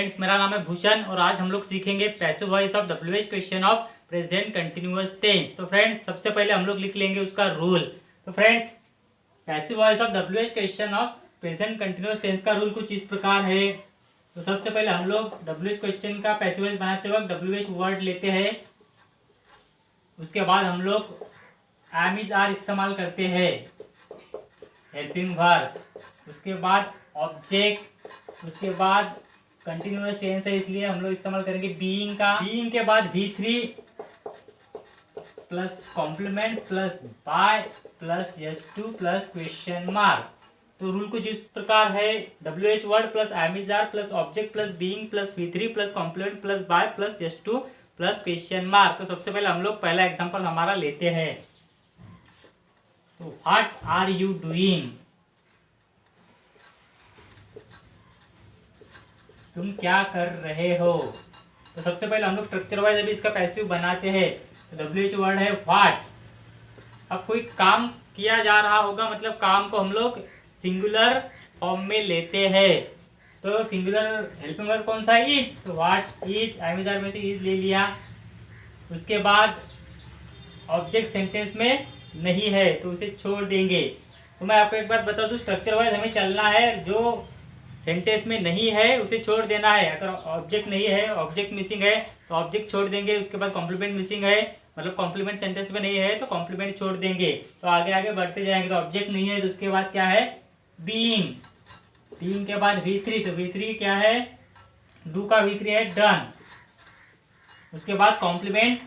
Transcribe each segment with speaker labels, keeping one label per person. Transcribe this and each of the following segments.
Speaker 1: Friends, मेरा नाम है भूषण और आज हम लोग सीखेंगे passive voice of WH question of present continuous tense. तो फ्रेंड्स, सबसे पहले हम लोग लिख लेंगे उसका रूल। तो friends, passive voice of WH question of present continuous tense का रूल कुछ इस प्रकार है। तो सबसे पहले हम लोग डब्ल्यूएच क्वेश्चन का पैसिव वॉइस बनाते वक्त डब्ल्यूएच वर्ड लेते हैं। उसके बाद हम लोग एम इज आर इस्तेमाल करते हैं, हेल्पिंग वर्ब। उसके बाद ऑब्जेक्ट, उसके बाद कंटिन्यूअस टेंस है इसलिए हम लोग इस्तेमाल करेंगे बीइंग का। बीइंग के बाद V3 plus complement plus by plus S2 plus question mark. तो रूल कुछ इस प्रकार है, WH word plus am is are plus object plus being plus V3 plus complement plus by plus S2 plus question mark. तो सबसे पहले हम लोग पहला एग्जांपल हमारा लेते हैं। तो व्हाट आर यू डूइंग, तुम क्या कर रहे हो। तो सबसे पहले हम लोग स्ट्रक्चर वाइज अभी इसका पैसिव बनाते हैं। तो WH वर्ड है व्हाट। अब कोई काम किया जा रहा होगा, मतलब काम को हम लोग सिंगुलर फॉर्म में लेते हैं। तो सिंगुलर हेल्पिंग वर्ब कौन सा है, इज। तो what is, am is are में से इज ले लिया। उसके बाद ऑब्जेक्ट सेंटेंस में नहीं है तो उसे छोड़ देंगे। तो मैं आपको एक बात बता दूं, स्ट्रक्चर वाइज हमें चलना है। जो सेंटेंस में नहीं है उसे छोड़ देना है। अगर ऑब्जेक्ट नहीं है, ऑब्जेक्ट मिसिंग है तो ऑब्जेक्ट छोड़ देंगे। उसके बाद कॉम्प्लीमेंट मिसिंग है, मतलब कॉम्प्लीमेंट सेंटेंस में नहीं है तो कॉम्प्लीमेंट छोड़ देंगे। तो आगे आगे बढ़ते जाएंगे। तो ऑब्जेक्ट नहीं है तो उसके बाद क्या है, बीइंग। बीइंग के बाद V3, तो V3 क्या है, डू का V3 है डन। उसके बाद कॉम्प्लीमेंट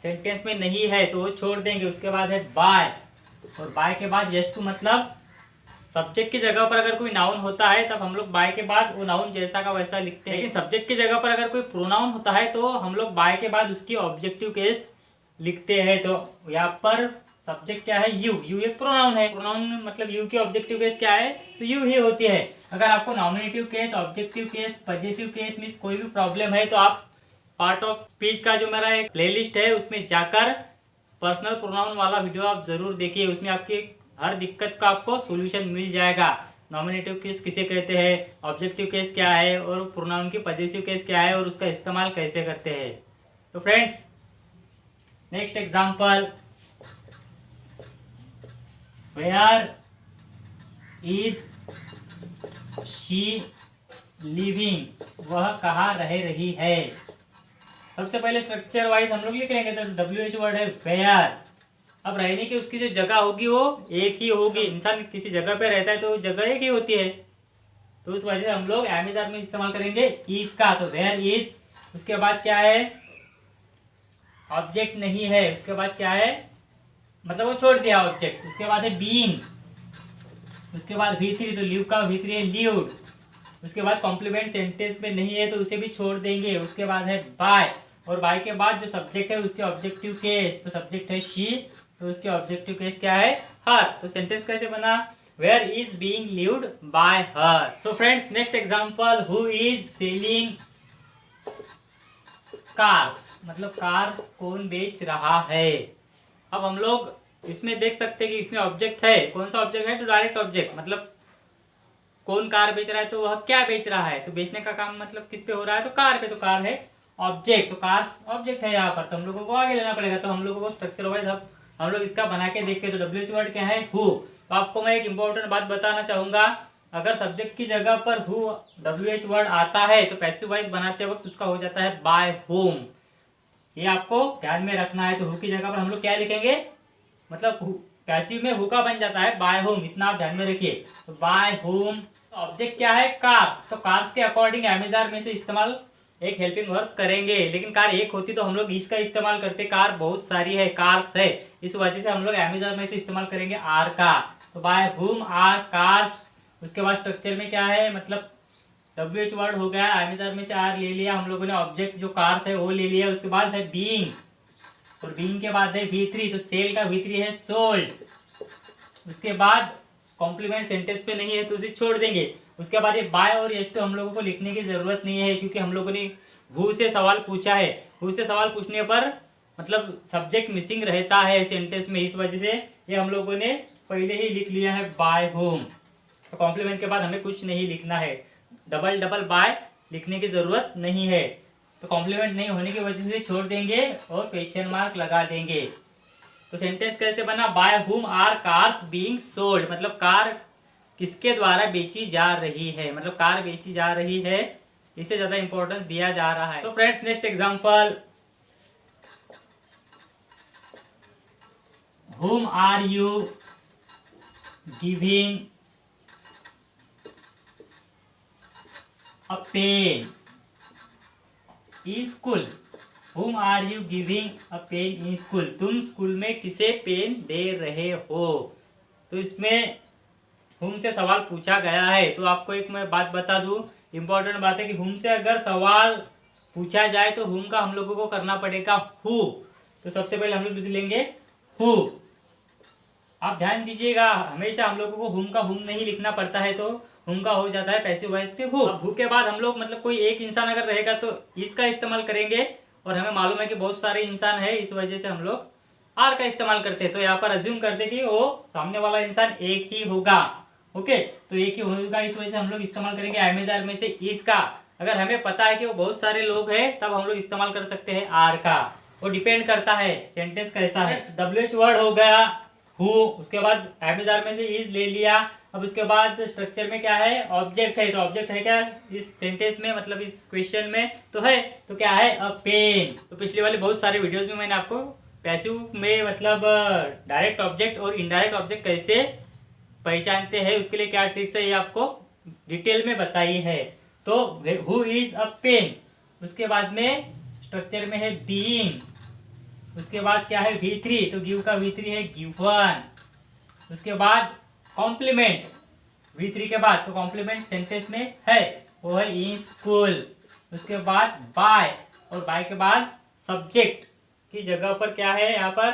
Speaker 1: सेंटेंस में नहीं है तो वो छोड़ देंगे। उसके बाद है बाय, और बाय के बाद S2 मतलब सब्जेक्ट की जगह पर अगर कोई नाउन होता है तब हम लोग बाय के बाद वो नाउन जैसा का वैसा लिखते हैं। लेकिन सब्जेक्ट की जगह पर अगर कोई प्रोनाउन होता है तो हम लोग बाय के बाद उसकी ऑब्जेक्टिव केस लिखते हैं। तो यहाँ पर सब्जेक्ट क्या है, यू। यू एक प्रोनाउन है। प्रोनाउन मतलब यू की ऑब्जेक्टिव केस क्या है, तो यू ही होती है। अगर आपको nominative case, objective case, possessive case में कोई भी प्रॉब्लम है तो आप पार्ट ऑफ स्पीच का जो मेरा एक प्लेलिस्ट है उसमें जाकर पर्सनल प्रोनाउन वाला वीडियो आप जरूर देखिए। उसमें आपकी हर दिक्कत का आपको सॉल्यूशन मिल जाएगा। नॉमिनेटिव केस किसे कहते हैं, ऑब्जेक्टिव केस क्या है, और प्रोनाउन की पजेसिव केस क्या है, और उसका इस्तेमाल कैसे करते हैं। तो friends, next example, where is she living, वह कहाँ रह रही है। सबसे पहले स्ट्रक्चर वाइज हम लोग लिख लेंगे। तो WH वर्ड है वेयर। अब रहने की उसकी जो जगह होगी वो एक ही होगी। इंसान किसी जगह पे रहता है तो जगह एक ही होती है, तो उस वजह से हम लोग एम इज आर में इस्तेमाल करेंगे इज का। तो वेयर इज, उसके बाद क्या है, ऑब्जेक्ट नहीं है। उसके बाद क्या है, मतलब वो छोड़ दिया ऑब्जेक्ट। उसके बाद है बीइंग। उसके बाद V3, तो लिव का V3 है ल्यूड। उसके बाद कॉम्प्लीमेंट सेंटेंस में नहीं है तो उसे भी छोड़ देंगे। उसके बाद है बाय, और बाय के बाद जो सब्जेक्ट है उसके ऑब्जेक्टिव केस, तो सब्जेक्ट है शी, तो उसके ऑब्जेक्टिव केस क्या है, हर। तो सेंटेंस कैसे बना, where is being lived by her. So friends, next example, who is selling cars, मतलब कार्स कौन बेच रहा है। अब हम लोग इसमें देख सकते हैं कि इसमें ऑब्जेक्ट है। कौन सा ऑब्जेक्ट है, तो डायरेक्ट ऑब्जेक्ट, मतलब कौन कार बेच रहा है तो वह क्या बेच रहा है। तो बेचने का काम मतलब किस पे हो रहा है, तो कार पे। तो कार है ऑब्जेक्ट, तो कार ऑब्जेक्ट है यहाँ पर। तो हम लोगों को आगे लेना पड़ेगा। तो हम लोगों को स्ट्रक्चर वाइज हम लोग इसका बना के देखते हैं। तो WH वर्ड क्या है, हु। तो आपको मैं एक इंपॉर्टेंट बात बताना चाहूंगा, अगर सब्जेक्ट की जगह पर हु WH वर्ड आता है तो पैसिव वाइज बनाते वक्त उसका हो जाता है बाय होम। ये आपको ध्यान में रखना है। तो हु की जगह पर हम लोग क्या लिखेंगे, मतलब पैसिव में हु का बन जाता है बाय होम, इतना आप ध्यान में रखिए। तो बाय होम, ऑब्जेक्ट क्या है, कार्स। तो कार्स के अकॉर्डिंग एम इज आर में से इस्तेमाल एक हेल्पिंग वर्ब करेंगे। लेकिन कार एक होती तो हम लोग इसका इस्तेमाल करते। कार बहुत सारी है, कार्स है, इस वजह से हम लोग एम इज आर में से इस्तेमाल करेंगे आर का। तो बाय हुम आर कार्स। उसके बाद स्ट्रक्चर में क्या है, मतलब WH वर्ड हो गया, एम इज आर में से आर ले लिया हम लोगों ने, ऑब्जेक्ट जो कार्स है वो ले लिया। उसके बाद है बीइंग, और बीइंग के बाद है V3, तो सेल का V3 है सोल्ड। उसके बाद कॉम्प्लीमेंट सेंटेंस पे नहीं है तो उसे छोड़ देंगे। उसके बाद ये बाय और S2 हम लोगों को लिखने की जरूरत नहीं है, क्योंकि हम लोगों ने हु से सवाल पूछा है। हु से सवाल पूछने पर मतलब सब्जेक्ट मिसिंग रहता है सेंटेंस में, इस वजह से ये हम लोगों ने पहले ही लिख लिया है बाय होम। तो कॉम्प्लीमेंट के बाद हमें कुछ नहीं लिखना है, डबल डबल बाय लिखने की ज़रूरत नहीं है। तो कॉम्प्लीमेंट नहीं होने की वजह से छोड़ देंगे और क्वेश्चन मार्क लगा देंगे। तो सेंटेंस कैसे बना, by whom are cars being sold, मतलब कार किसके द्वारा बेची जा रही है, मतलब कार बेची जा रही है, इसे ज़्यादा इंपॉर्टेंस दिया जा रहा है। तो friends next example, whom are you giving a pen in school, whom are you giving a pen in school, तुम स्कूल में किसे पेन दे रहे हो। तो इसमें whom से सवाल पूछा गया है। तो आपको एक मैं बात बता दूं, इंपॉर्टेंट बात है कि whom से अगर सवाल पूछा जाए तो whom का हम लोगों को करना पड़ेगा who। तो सबसे पहले हम लोग लेंगे who। आप ध्यान दीजिएगा, हमेशा हम लोगों को हुम का हुम नहीं लिखना पड़ता है, तो हुम का हो जाता है पैसिव वॉइस पे हु। हु के बाद हम लोग मतलब कोई एक इंसान अगर रहेगा तो इसका इस्तेमाल करेंगे, और हमें मालूम है कि बहुत सारे इंसान है, इस वजह से हम लोग आर का इस्तेमाल करते हैं। तो यहाँ पर अज्यूम करते कि वो सामने वाला इंसान एक ही होगा। ओके, तो एक ही होगा, इस वजह से हम लोग इस्तेमाल करेंगे एमेजार में से इज का। अगर हमें पता है कि वो बहुत सारे लोग हैं तब हम लोग इस्तेमाल कर सकते हैं आर का। वो डिपेंड करता है सेंटेंस कैसा है। WH वर्ड हो गया हु, उसके बाद एमेजार में से इज ले लिया। अब उसके बाद स्ट्रक्चर में क्या है, ऑब्जेक्ट है। तो ऑब्जेक्ट है क्या इस सेंटेंस में, मतलब इस क्वेश्चन में तो है, तो क्या है अ पेन। तो पिछले वाले बहुत सारे वीडियोस में मैंने आपको पैसिव में मतलब डायरेक्ट ऑब्जेक्ट और इनडायरेक्ट ऑब्जेक्ट कैसे पहचानते हैं, उसके लिए क्या ट्रिक्स है, ये आपको डिटेल में बताई है। तो हु इज अ पेन, उसके बाद में स्ट्रक्चर में है बीइंग, उसके बाद क्या है V3, तो गिव का V3 है गिवन। उसके बाद कॉम्प्लीमेंट V3 के बाद, तो कॉम्प्लीमेंट सेंटेंस में है वो है इन स्कूल। उसके बाद बाय, और बाय के बाद सब्जेक्ट की जगह पर क्या है यहाँ पर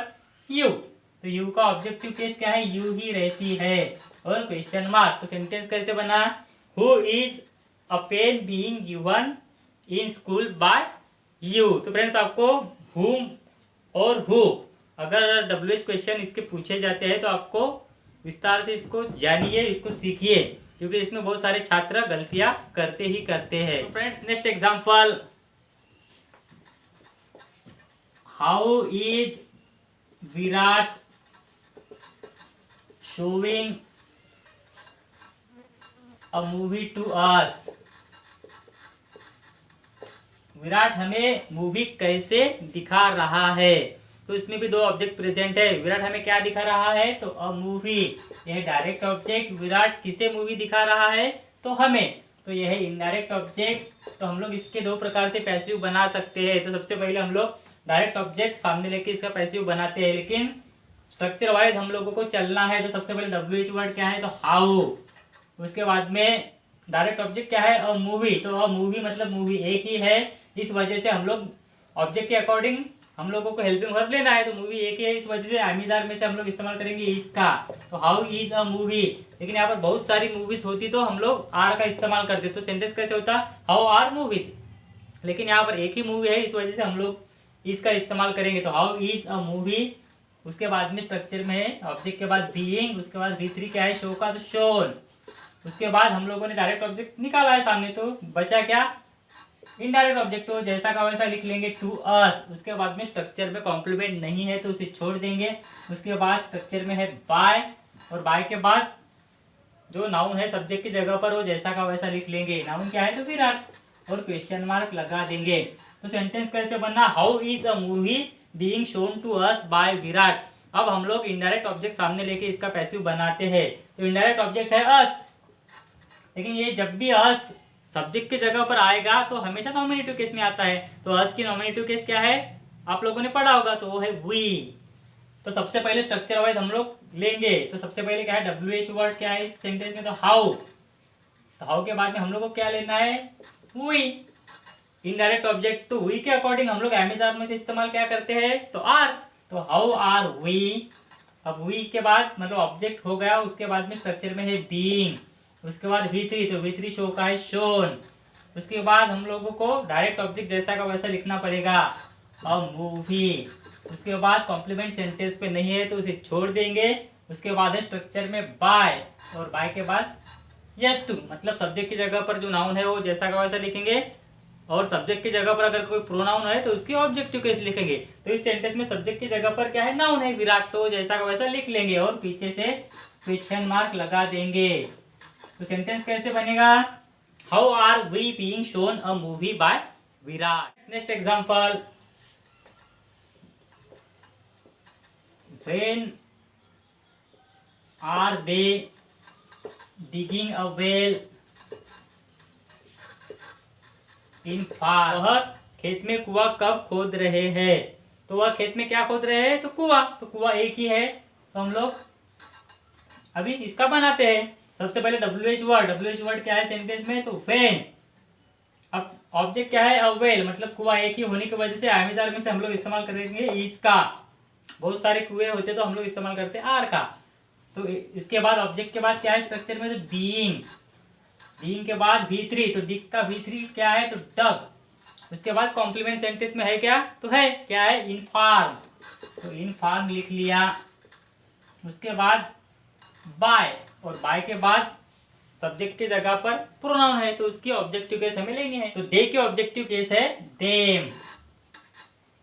Speaker 1: यू, तो यू का ऑब्जेक्टिव केस क्या है, यू ही रहती है, और क्वेश्चन मार्क। तो सेंटेंस कैसे बना, who is a pen being given in school by you. तो फ्रेंड्स आपको हुम और हु अगर WH क्वेश्चन इसके पूछे जाते हैं तो आपको विस्तार से इसको जानिए, इसको सीखिए, क्योंकि इसमें बहुत सारे छात्र गलतियां करते ही करते हैं। तो friends next example, how is Virat showing a movie to us, Virat हमें मूवी कैसे दिखा रहा है। तो इसमें भी दो ऑब्जेक्ट प्रेजेंट है। विराट हमें क्या दिखा रहा है, तो अ मूवी, यह डायरेक्ट ऑब्जेक्ट। विराट किसे मूवी दिखा रहा है, तो हमें, तो यह है इनडायरेक्ट ऑब्जेक्ट। तो हम लोग इसके दो प्रकार से पैसिव बना सकते हैं। तो सबसे पहले हम लोग डायरेक्ट ऑब्जेक्ट सामने लेके इसका पैसिव बनाते हैं, लेकिन स्ट्रक्चर वाइज हम लोगों को चलना है। तो सबसे पहले WH वर्ड क्या है, तो हाउ। उसके बाद में डायरेक्ट ऑब्जेक्ट क्या है, अ मूवी, तो अ मूवी मतलब मूवी एक ही है, इस वजह से हम लोग ऑब्जेक्ट के अकॉर्डिंग हम लोगों को हेल्पिंग वर्ब लेना है। तो मूवी एक ही है, इस वजह से एमेजार में से हम लोग इस्तेमाल करेंगे इसका। तो हाउ इज अ मूवी, लेकिन यहाँ पर बहुत सारी मूवीज होती तो हम लोग आर का इस्तेमाल करते। तो सेंटेंस कैसे होता, हाउ आर मूवीज, लेकिन यहाँ पर एक ही मूवी है, इस वजह से हम लोग इसका इस्तेमाल करेंगे। तो हाउ इज अ मूवी, उसके बाद में स्ट्रक्चर में है ऑब्जेक्ट के बाद बीइंग, उसके बाद V3 क्या है, शो का, तो शोन। उसके बाद हम लोगों ने डायरेक्ट ऑब्जेक्ट निकाला है सामने, तो बचा क्या, इनडायरेक्ट ऑब्जेक्ट। तो जैसा का वैसा लिख लेंगे टू अस। उसके बाद में स्ट्रक्चर में कॉम्प्लीमेंट नहीं है तो उसे छोड़ देंगे। उसके बाद स्ट्रक्चर में है बाय, और बाय के बाद जो नाउन है सब्जेक्ट की जगह पर वो जैसा का वैसा लिख लेंगे। नाउन क्या है, तो विराट, और क्वेश्चन मार्क लगा देंगे। तो सेंटेंस कैसे बनना, how is a movie being shown to us by Virat. अब हम लोग इनडायरेक्ट ऑब्जेक्ट सामने लेके इसका पैसिव बनाते हैं। तो इनडायरेक्ट ऑब्जेक्ट है अस, लेकिन ये जब भी अस सब्जेक्ट की जगह पर आएगा तो हमेशा नॉमिनेटिव केस में आता है। तो अस की नॉमिनेटिव केस क्या है, आप लोगों ने पढ़ा होगा, तो वो है वी। तो सबसे पहले स्ट्रक्चर वाइज हम लोग लेंगे। तो सबसे पहले क्या है, WH वर्ड क्या है इस सेंटेंस में, तो हाउ। तो हाउ के बाद में हम लोग को क्या लेना है, वी, इनडायरेक्ट ऑब्जेक्ट। तो वी के अकॉर्डिंग हम लोग एमेजार में से इस्तेमाल क्या करते हैं, तो आर। तो हाउ आर वी। अब वी के बाद मतलब ऑब्जेक्ट हो गया, उसके बाद में स्ट्रक्चर में है बीइंग, उसके बाद V3, तो V3 शो का है शोन। उसके बाद हम लोगों को डायरेक्ट ऑब्जेक्ट जैसा का वैसा लिखना पड़ेगा, अ मूवी। उसके बाद कॉम्प्लीमेंट सेंटेंस पे नहीं है तो उसे छोड़ देंगे। उसके बाद है स्ट्रक्चर में बाय, और बाय के बाद यस टू, मतलब सब्जेक्ट की जगह पर जो नाउन है वो जैसा का वैसा लिखेंगे, और सब्जेक्ट की जगह पर अगर कोई प्रोनाउन है तो उसकी ऑब्जेक्टिव केस लिखेंगे। तो इस सेंटेंस में सब्जेक्ट की जगह पर क्या है, नाउन है विराट, तो जैसा का वैसा लिख लेंगे और पीछे से क्वेश्चन मार्क लगा देंगे। तो सेंटेंस कैसे बनेगा, how are we being shown a movie by Virat. Next example, when are they digging a well in farm, वह खेत में कुआं कब खोद रहे हैं। तो वह खेत में क्या खोद रहे हैं, तो कुआं, तो कुआं एक ही है, तो हम लोग अभी इसका बनाते हैं। सबसे पहले WH वर्ड क्या है सेंटेंस में, तो व्हेन। अब ऑब्जेक्ट क्या है, अ वेल, मतलब कुआं एक ही होने की वजह से आर्मीदार में से हम लोग इस्तेमाल करेंगे इसका। बहुत सारे कुएं होते तो हम लोग इस्तेमाल करते आर का। तो इसके बाद ऑब्जेक्ट के बाद क्या है स्ट्रक्चर में, तो बीइंग, बीइंग के बाद V3, तो डिग का V3 क्या है, तो डग। उसके बाद कॉम्प्लीमेंट सेंटेंस में है क्या, तो है क्या है, इनफार्म, तो इनफार्म लिख लिया। उसके बाद बाय, और बाय के बाद सब्जेक्ट की जगह पर प्रोनाउन है तो उसकी ऑब्जेक्टिव केस हमें लेनी है। तो दे की ऑब्जेक्टिव केस है देम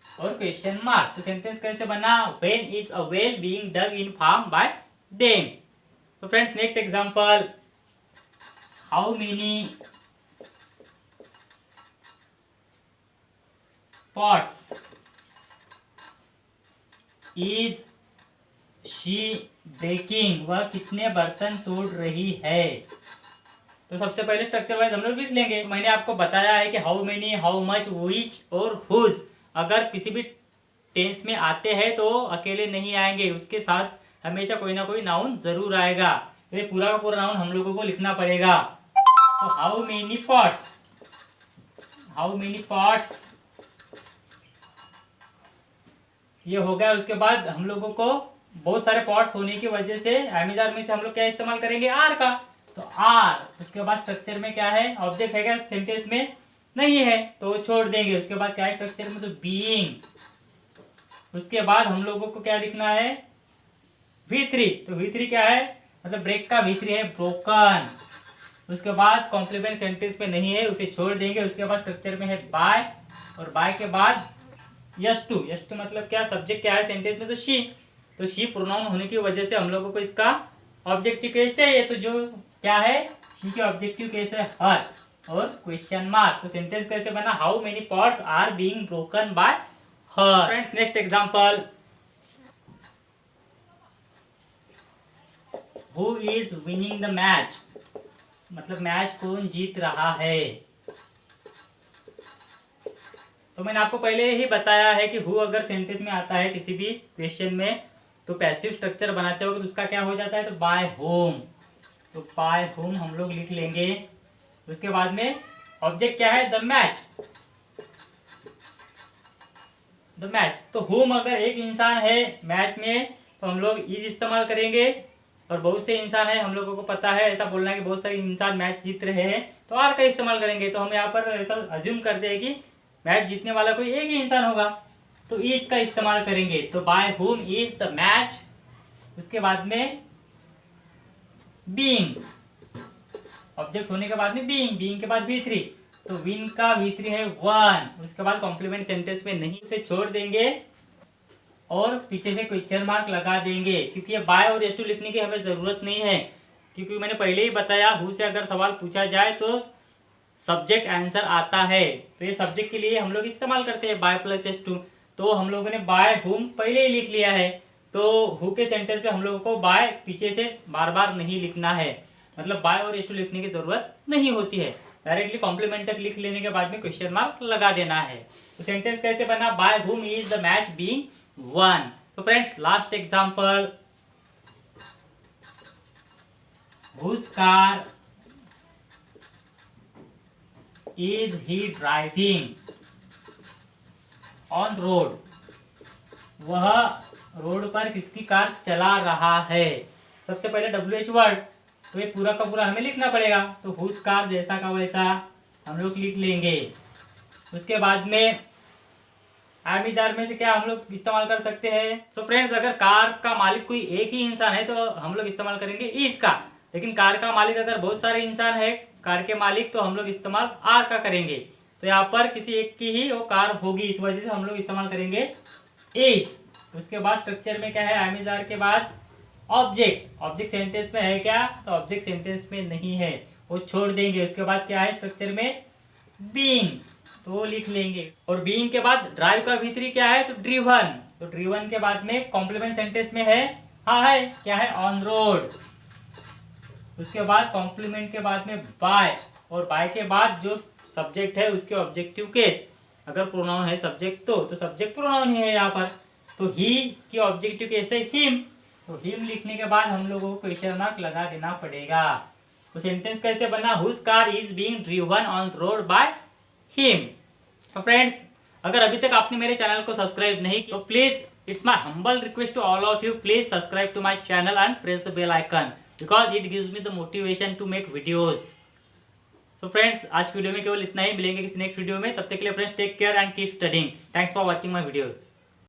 Speaker 1: और क्वेश्चन मार्क। तो सेंटेंस कैसे बना, when is a well being dug in farm by them. तो friends next example, how many pots is she breaking, वह कितने बर्तन तोड़ रही है। तो सबसे पहले स्ट्रक्चर वाइज हम लोग लिख लेंगे। मैंने आपको बताया है कि how many, how much, which और हुज अगर किसी भी टेंस में आते हैं तो अकेले नहीं आएंगे, उसके साथ हमेशा कोई ना कोई नाउन जरूर आएगा। तो ये पूरा का पूरा नाउन हम लोगों को लिखना पड़ेगा। तो how many pots, how many pots ये हो गया। उसके बाद हम लोगों को बहुत सारे पॉट्स होने की वजह से आर्मीदार में से हम लोग क्या इस्तेमाल करेंगे, आर का, तो आर। उसके बाद स्ट्रक्चर में क्या है, ऑब्जेक्ट है क्या सेंटेंस में, नहीं है तो छोड़ देंगे। उसके बाद क्या है स्ट्रक्चर में, तो बीइंग। उसके बाद हम लोगों को क्या लिखना है, V3, तो V3 क्या है, मतलब ब्रेक का V3 है ब्रोकन। उसके बाद कॉम्प्लीमेंट सेंटेंस में नहीं है उसे छोड़ देंगे। उसके बाद स्ट्रक्चर में है बाय, और बाय के बाद यस टू, यस टू मतलब क्या, सब्जेक्ट क्या है सेंटेंस में, तो शी, तो शी प्रोनाउन होने की वजह से हम लोगों को इसका ऑब्जेक्टिव केस चाहिए। तो जो क्या है, शी के ऑब्जेक्टिव केस है हर और क्वेश्चन मार्क। तो सेंटेंस कैसे बना, how many pots are being broken by her. Friends next example, who is winning the match, मतलब मैच कौन जीत रहा है। तो मैंने आपको पहले ही बताया है कि हु अगर सेंटेंस में आता है किसी भी क्वेश्चन में तो पैसिव स्ट्रक्चर बनाते हो तो उसका क्या हो जाता है, तो बाय होम, तो बाय होम हम लोग लिख लेंगे। उसके बाद में ऑब्जेक्ट क्या है, द मैच, द मैच। तो होम अगर एक इंसान है मैच में तो हम लोग इज इस्तेमाल करेंगे, और बहुत से इंसान है हम लोगों को पता है ऐसा बोलना है कि बहुत सारे इंसान मैच जीत रहे हैं तो आर का इस्तेमाल करेंगे। तो हम यहाँ पर ऐसा अज्यूम करते हैं कि मैच जीतने वाला कोई एक ही इंसान होगा तो इज का इस्तेमाल करेंगे। तो by whom is the match, उसके बाद में बीइंग, ऑब्जेक्ट होने के बाद में बीइंग, बीइंग के बाद V3, तो विन का V3 है 1। उसके बाद कॉम्प्लीमेंट सेंटेंस में नहीं उसे छोड़ देंगे और पीछे से क्वेश्चन मार्क लगा देंगे, क्योंकि ये बाय और एस टू लिखने की हमें ज़रूरत नहीं है, क्योंकि मैंने पहले ही बताया हु से अगर सवाल पूछा जाए तो सब्जेक्ट आंसर आता है। तो ये सब्जेक्ट के लिए हम लोग इस्तेमाल करते हैं बाय प्लस एस टू। तो हम लोगों ने बाय हुम पहले ही लिख लिया है, तो हु के सेंटेंस पे हम लोगों को बाय पीछे से बार बार नहीं लिखना है, मतलब बाय और एस टू लिखने की ज़रूरत नहीं होती है। डायरेक्टली कॉम्प्लीमेंट तक लिख लेने के बाद में क्वेश्चन मार्क लगा देना है। तो सेंटेंस कैसे बना, बाय हुम इज द मैच बीइंग 1। तो friends last example, whose car is he driving on road, वह रोड पर किसकी कार चला रहा है। सबसे पहले WH वर्ड, तो ये पूरा का पूरा हमें लिखना पड़ेगा, तो whose car जैसा का वैसा हम लोग लिख लेंगे। उसके बाद में आर्मीदार में से क्या हम लोग इस्तेमाल कर सकते हैं। सो फ्रेंड्स अगर कार का मालिक कोई एक ही इंसान है तो हम लोग इस्तेमाल करेंगे इज का, लेकिन कार का मालिक अगर बहुत सारे इंसान है कार के मालिक, तो हम लोग इस्तेमाल आर का करेंगे। तो यहाँ पर किसी एक की ही वो कार होगी, इस वजह से हम लोग इस्तेमाल करेंगे इज। उसके बाद स्ट्रक्चर में क्या है, आई एम इज आर के बाद ऑब्जेक्ट। ऑब्जेक्ट सेंटेंस में है क्या, तो ऑब्जेक्ट सेंटेंस में नहीं है, वो छोड़ देंगे। उसके बाद क्या है स्ट्रक्चर में, बीइंग, तो वो लिख लेंगे। और बीइंग के बाद ड्राइव का भीतरी क्या है, तो ड्रिवन। तो ड्रिवन के बाद में कॉम्प्लीमेंट सेंटेंस में है, हाँ है, क्या है, ऑन रोड। उसके बाद कॉम्प्लीमेंट के बाद में बाय, और बाय के बाद जो सब्जेक्ट है उसके ऑब्जेक्टिव केस, अगर प्रोनाउन है सब्जेक्ट तो सब्जेक्ट प्रोनाउन ही है यहाँ पर। तो ही की ऑब्जेक्टिव केस है हिम, तो हिम लिखने के बाद हम लोगों को क्वेश्चन मार्क लगा देना पड़ेगा। तो सेंटेंस कैसे बना, whose car is being driven on road by him. तो फ्रेंड्स, अगर अभी तक आपने मेरे चैनल को सब्सक्राइब नहीं किया तो please, it's my humble request to all of you, please subscribe to my channel and press the bell icon because it gives me the motivation to make videos. तो फ्रेंड्स, आज की video में केवल इतना ही, मिलेंगे किसी नेक्स्ट वीडियो में। तब तक के लिए friends take care and keep studying. Thanks for watching my videos.